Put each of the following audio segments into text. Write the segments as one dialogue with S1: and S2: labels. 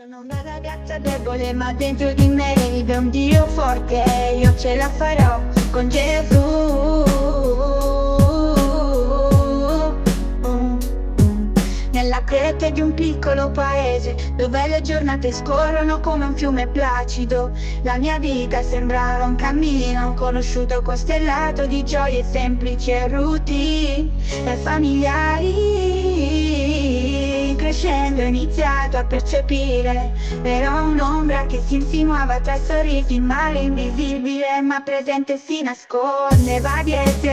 S1: Sono una ragazza debole ma dentro di me vive un Dio forte. Io ce la farò con Gesù. Nella quiete di un piccolo paese dove le giornate scorrono come un fiume placido, la mia vita sembrava un cammino conosciuto, costellato di gioie semplici e routine e familiari. Crescendo ho iniziato a percepire, era un'ombra che si insinuava tra i sorrisi, il male invisibile ma presente si nascondeva dietro.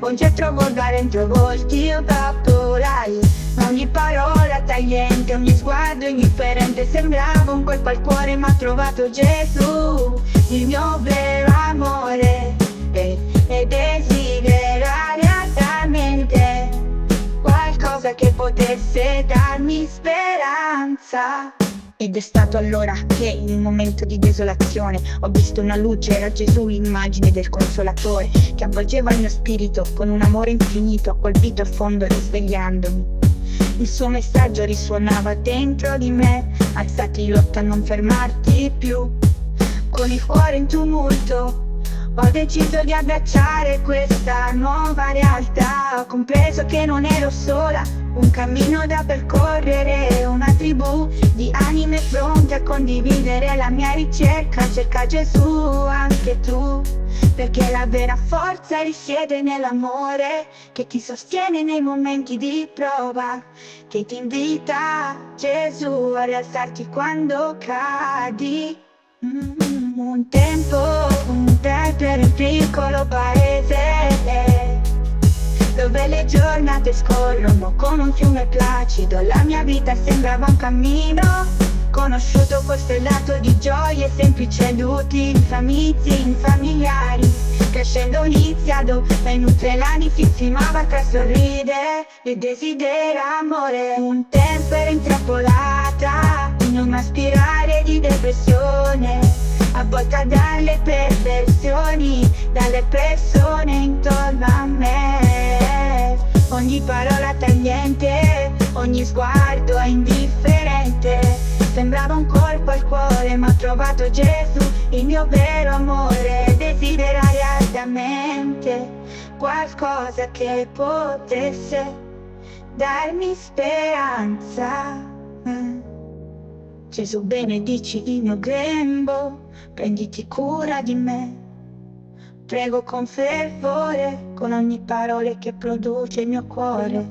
S1: Oggi trovo dentro volti vaporari, ogni parola tagliente, ogni sguardo indifferente sembrava un colpo al cuore, ma ho trovato Gesù, il mio vero amore, e desiderare altamente qualcosa che potesse darmi speranza. Ed è stato allora che, in un momento di desolazione, ho visto una luce, era Gesù, l'immagine del Consolatore, che avvolgeva il mio spirito con un amore infinito, ha colpito a fondo risvegliandomi. Il suo messaggio risuonava dentro di me: alzati, lotta, non fermarti più. Con il cuore in tumulto ho deciso di abbracciare questa nuova realtà. Ho compreso che non ero sola, un cammino da percorrere, una tribù di anime pronte a condividere la mia ricerca. Cerca Gesù anche tu, perché la vera forza risiede nell'amore che ti sostiene nei momenti di prova, che ti invita, Gesù, a rialzarti quando cadi. Un tempo per un piccolo paese dove le giornate scorrono come un fiume placido, la mia vita sembrava un cammino conosciuto, costellato di gioie semplici ed utili, amici, familiari. Crescendo ho iniziato e nutre l'anima si insinuava tra sorridere e desidera amore. Un tempo ero intrappolata in una spirale di depressione, avvolta dalle perversioni, dalle persone intorno a me. Ogni parola tagliente, ogni sguardo indifferente sembrava un colpo al cuore, ma ho trovato Gesù, il mio vero amore. Desiderare altamente qualcosa che potesse darmi speranza. Gesù, benedici il mio grembo, prenditi cura di me. Prego con fervore, con ogni parola che produce il mio cuore.